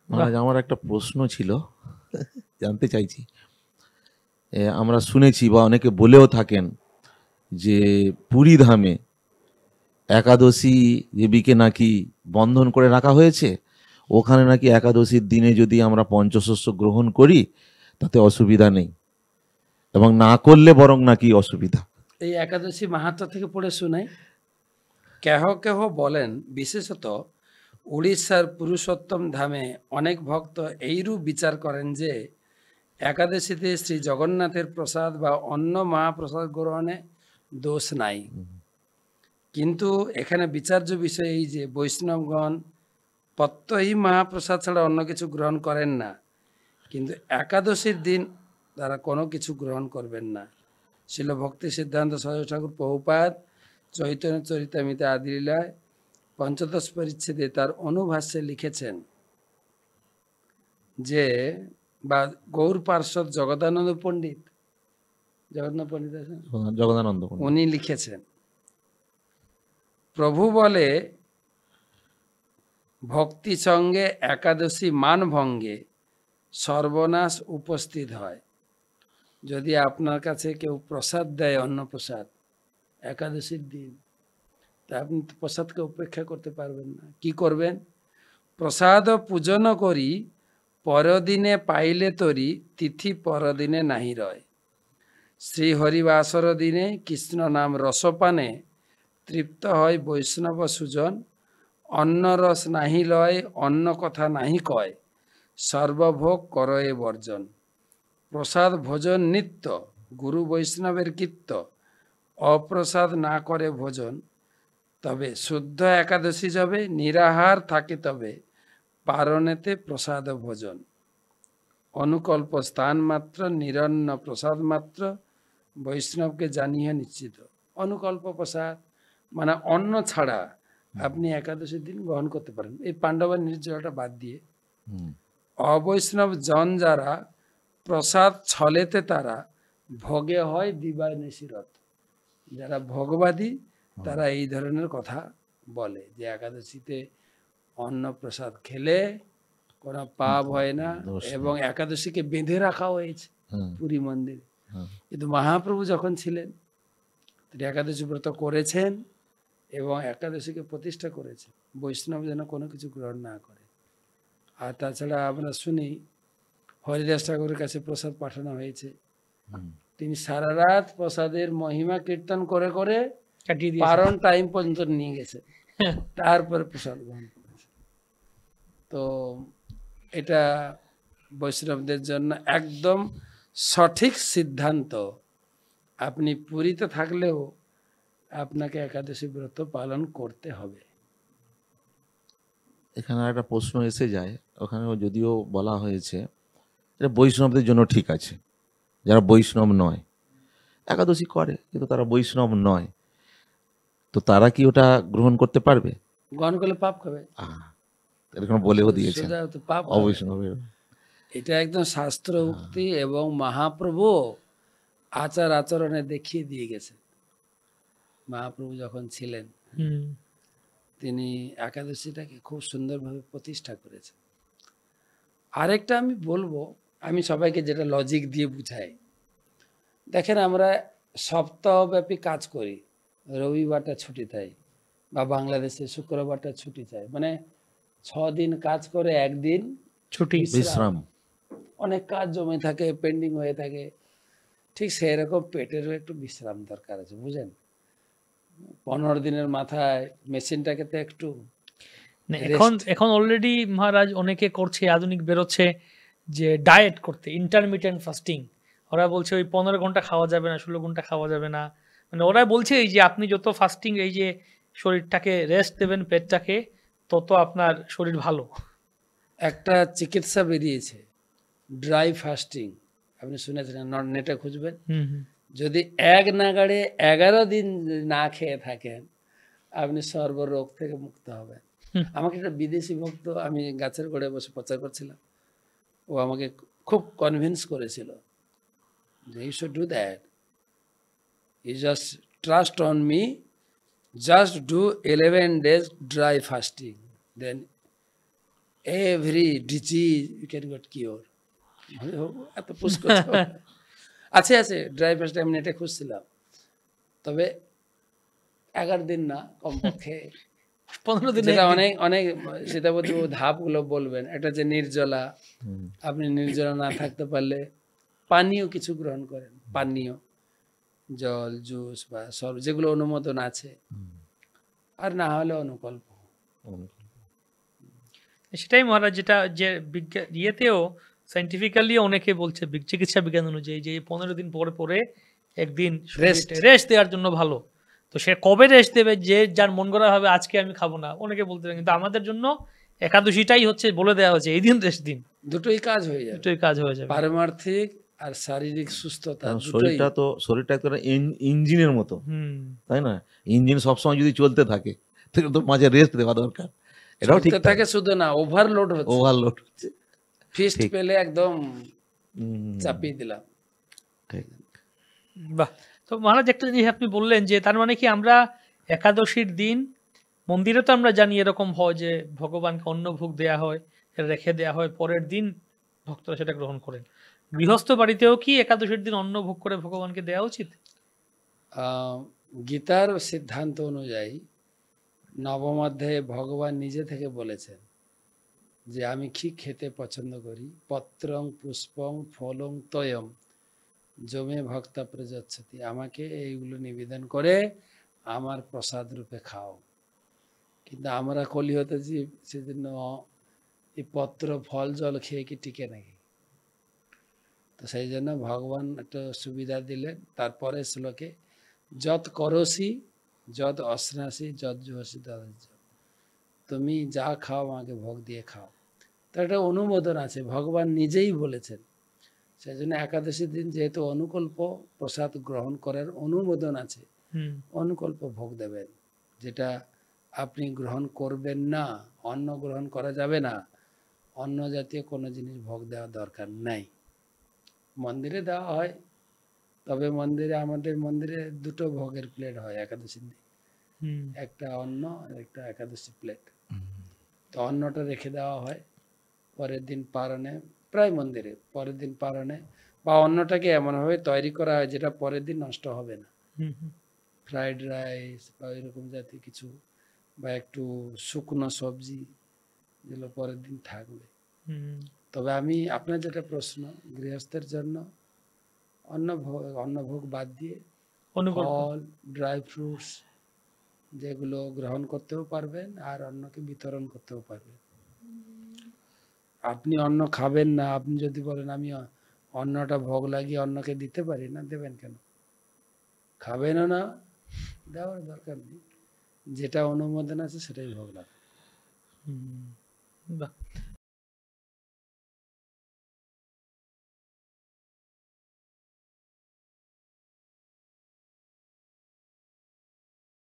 মহারাজ আমার একটা প্রশ্ন ছিল, জানতে চাইছি। আমরা শুনেছি বা অনেকে বলেও থাকেন যে পুরী ধামে একাদশী দেবীকে নাকি বন্ধন করে রাখা হয়েছে, ওখানে নাকি একাদশীর দিনে যদি আমরা পঞ্চশস্য গ্রহণ করি তাতে অসুবিধা নেই, এবং না করলে বরং নাকি অসুবিধা। এই একাদশী মাহাত্ম্য থেকে পড়ে শোনাই। কেহ কেহ বলেন, বিশেষত উড়িষ্যার পুরুষোত্তম ধামে অনেক ভক্ত এইরূপ বিচার করেন যে একাদশীতে শ্রী জগন্নাথের প্রসাদ বা অন্য মহাপ্রসাদ গ্রহণে দোষ নাই। কিন্তু এখানে বিচার্য বিষয় এই যে বৈষ্ণবগণ প্রত্যহী মহাপ্রসাদ ছাড়া অন্য কিছু গ্রহণ করেন না, কিন্তু একাদশীর দিন তারা কোনো কিছু গ্রহণ করবেন না। শিল ভক্তি সিদ্ধান্ত সরস্বতী ঠাকুর প্রভুপাদ চৈতন্য চরিতামৃতে আদিলীলায় পঞ্চদশ পরিচ্ছেদে তার অনুভাষ্যে লিখেছেন যে, বা গৌর পার্শ্বদ জগদানন্দ পণ্ডিত, জগন্নাথ পণ্ডিত আছেন, জগদানন্দ উনি লিখেছেন, প্রভু বলে ভক্তি সঙ্গে একাদশী মান ভঙ্গে সর্বনাশ উপস্থিত হয়। যদি আপনার কাছে কেউ প্রসাদ দেয়, অন্ন প্রসাদ একাদশীর দিন, তা আপনি প্রসাদকে উপেক্ষা করতে পারবেন না। কি করবেন? প্রসাদ পূজন করি পরদিনে পাইলে তরি, তিথি পরদিনে নাহি রয়। শ্রী হরিবাসর দিনে কৃষ্ণ নাম রসপানে তৃপ্ত হয় বৈষ্ণব সুজন। অন্ন রস নাহি লয়, অন্য কথা নাহি কয়, সর্বভোগ করয়ে বর্জন। প্রসাদ ভোজন নিত্য, গুরু বৈষ্ণবের কীর্ত। অপ্রসাদ না করে ভোজন, তবে শুদ্ধ একাদশী যাবে, নিরাহার থাকে তবে পারণেতে প্রসাদ ভোজন। অনুকল্প স্থান মাত্র, নিরন্ন প্রসাদ মাত্র, বৈষ্ণবকে জানিয়ে নিশ্চিত। অনুকল্প প্রসাদ মানে অন্ন ছাড়া আপনি একাদশীর দিন গ্রহণ করতে পারেন, এই পাণ্ডবের নির্জলাটা বাদ দিয়ে। অবৈষ্ণব জন যারা প্রসাদ ছলেতে তারা ভোগে হয় দিবায় নিশিরত। যারা ভোগবাদী তারা এই ধরনের কথা বলে যে একাদশীতে অন্ন প্রসাদ খেলে কোনো পাপ হয় না, এবং একাদশীকে বেঁধে রাখা হয়েছে পুরী মন্দিরে। কিন্তু মহাপ্রভু যখন ছিলেন তিনি একাদশী ব্রত করেছেন এবং একাদশীকে প্রতিষ্ঠা করেছেন, বৈষ্ণব যেন কোনো কিছু গ্রহণ না করে। আর তাছাড়া আমরা শুনি হরিদাস ঠাকুরের কাছে প্রসাদ পাঠানো হয়েছে, তিনি সারা রাত প্রসাদের মহিমা কীর্তন করে করে পারণ টাইম পর্যন্ত নিয়ে গেছে, তারপরে প্রসাদ গ্রহণ করেছে। তো এটা বৈষ্ণবদের জন্য একদম সঠিক সিদ্ধান্ত। আপনি পুরীতে থাকলেও আপনাকে একাদশী ব্রত পালন করতে হবে। এখানে একটা প্রশ্ন এসে যায়, ওখানেও যদিও বলা হয়েছে এটা বৈষ্ণবদের জন্য ঠিক আছে, যারা বৈষ্ণব নয় একাদশী করে কিন্তু তারা বৈষ্ণব নয়, তো তারা কি ওটা গ্রহণ করতে পারবে? গ্রহণ করলে পাপ খাবে, এরকম বলেও দিয়েছেন পাপ অবৈষ্ণবের। এটা একদম শাস্ত্র উক্তি, এবং মহাপ্রভু আচার আচরণে দেখিয়ে দিয়ে গেছে। মহাপ্রভু যখন ছিলেন তিনি একাদশীটাকে খুব সুন্দরভাবে প্রতিষ্ঠা করেছেন। আরেকটা আমি বলবো, আমি সবাইকে যেটা লজিক দিয়ে বুঝাই, দেখেন আমরা সপ্তাহব্যাপী কাজ করি, রবিবারটা ছুটি চাই, বা বাংলাদেশে শুক্রবারটা ছুটি চাই, মানে 6 দিন কাজ করে একদিন ছুটি বিশ্রাম। অনেক কাজ জমে থাকে, পেন্ডিং হয়ে থাকে, ঠিক সেই রকম পেটেরও একটু বিশ্রাম দরকার আছে, বুঝেন। 15 দিনের মাথায় মেশিনটাকে তো একটু এখন অলরেডি মহারাজ অনেকে করছে, আধুনিক বেরোচ্ছে যে ডায়েট করতে, ইন্টারমিটেন্ট ফাস্টিং। ওরা বলছে ওই 15 ঘন্টা খাওয়া যাবে না, 16 ঘন্টা খাওয়া যাবে না, মানে ওরা বলছে এই যে আপনি যত ফাস্টিং, এই যে শরীরটাকে রেস্ট দেবেন, পেটটাকে, তত আপনার শরীর ভালো। একটা চিকিৎসা বেরিয়েছে ড্রাই ফাস্টিং, আপনি শুনেছেন, নেটে খুঁজবেন। যদি এক নাগাড়ে 11 দিন না খেয়ে থাকেন আপনি সর্বরোগ থেকে মুক্ত হবেন। আমাকে একটা বিদেশি ভক্ত, আমি গাছের গোড়ায় বসে প্রচার করছিলাম, ও আমাকে খুব কনভিন্স করেছিল যে you should do that, you just trust on me, just do 11 days dry fasting, then every disease you can get cure. এত পুশ করতে হবে না। আছে আছে ড্রাই ফাস্ট আমি এটা খুঁজছিলাম, তবে 11 দিন না, কমপক্ষে 15 দিনে যেটা অনেক অনেক সীতাপতি বাবু ধাপগুলো বলবেন। একটা যে নির্জলা, আপনি নির্জলা না থাকতে পারলে পানীয় কিছু গ্রহণ করেন, পানীয় জল, জুস বা শরবত যেগুলো অনুমোদন আছে, আর না হলে অনুকল্প। সেটাই মহারাজ, যেটা যে বিজ্ঞান ইয়েতেও সাইন্টিফিক্যালি অনেকে বলছে চিকিৎসা বিজ্ঞান অনুযায়ী যে 15 দিন পরে পরে একদিন রেস্ট দেওয়ার জন্য ভালো। তো সে কবে রেস্ট দেবে, যে যার মন করা হবে আজকে আমি খাবো না, অনেকে বলতে পারে, কিন্তু আমাদের জন্য একাদশীটাই হচ্ছে বলে দেওয়া হচ্ছে এই দিন রেস্ট দিন, দুটোই কাজ হয়ে যাবে, দুটোই কাজ হয়ে যাবে। পারমার্থিক আর শারীরিক সুস্থতা দুটোই। শরীরটা একটা ইঞ্জিনের মতো, তাই না? ইঞ্জিন সবসময় যদি চলতে থাকে তাহলে তো মাঝে রেস্ট দেওয়া দরকার। এটাও ঠিক থাকে, শুধু না ওভারলোড হচ্ছে, ফিস্ট পেলে একদম চাপিয়ে দিলাম। বাহ। তো মহারাজ একটা জিনিস আপনি বললেন যে তার মানে কি আমরা একাদশীর দিন মন্দিরে তো আমরা জানি এরকম হয় যে ভগবানকে অন্ন ভোগ দেয়া হয়, রেখে দেয়া হয়, পরের দিন ভক্তরা সেটা গ্রহণ করেন। গৃহস্থ বাড়িতেও কি একাদশীর দিন অন্ন ভোগ করে ভগবানকে দেওয়া উচিত? গীতার সিদ্ধান্ত অনুযায়ী নবম অধ্যায়ে ভগবান নিজে থেকে বলেছেন যে আমি কি খেতে পছন্দ করি, পত্রং পুষ্পং ফলং তয়ম জমে ভক্তা প্রযাচ্ছতি, আমাকে এইগুলো নিবেদন করে আমার প্রসাদ রূপে খাও। কিন্তু আমরা কলিহতে যে সেজন্য এই পত্র ফল জল খেয়ে কি টিকে নাকি? তো সেই জন্য ভগবান একটা সুবিধা দিলেন। তারপরে শ্লোকে যত করসি যত অশ্নাসি যত জোহসি তদ, তুমি যা খাও আমাকে ভোগ দিয়ে খাও। তার একটা অনুমোদন আছে, ভগবান নিজেই বলেছেন। সেই জন্য একাদশীর দিন যেহেতু অনুকল্প প্রসাদ গ্রহণ করার অনুমোদন আছে, অনুকল্প ভোগ দেবেন। যেটা আপনি গ্রহণ করবেন না, অন্ন গ্রহণ করা যাবে না, অন্ন জাতীয় কোনো জিনিস ভোগ দেওয়া দরকার নাই। মন্দিরে দেওয়া হয়, তবে মন্দিরে আমাদের মন্দিরে দুটো ভোগের প্লেট হয় একাদশীর দিন, একটা অন্ন আর একটা একাদশী প্লেট। তো অন্নটা রেখে দেওয়া হয় পরের দিন পারণে, প্রায় মন্দিরে পরের দিন পারণে, বা অন্নটাকে এমনভাবে তৈরি করা হয় যেটা পরের দিন নষ্ট হবে না। ফ্রাইড রাইস বা এরকম জাতীয় কিছু, বা একটু শুকনো সবজি, যেগুলো পরের দিন থাকবে। তবে আমি আপনার যেটা প্রশ্ন, গৃহস্থের জন্য অন্নভোগ বাদ দিয়ে ফল, ড্রাই ফ্রুটস যেগুলো গ্রহণ করতেও পারবেন আর অন্যকে বিতরণ করতেও পারবেন। আপনি অন্ন খাবেন না, আপনি যদি বলেন আমি অন্নটা ভোগ লাগিয়ে অন্যকে দিতে পারি না, দেবেন কেন? খাবেনও না, দেওয়ার দরকার নেই। যেটা অনুমোদন আছে সেটাই ভোগ লাগবে।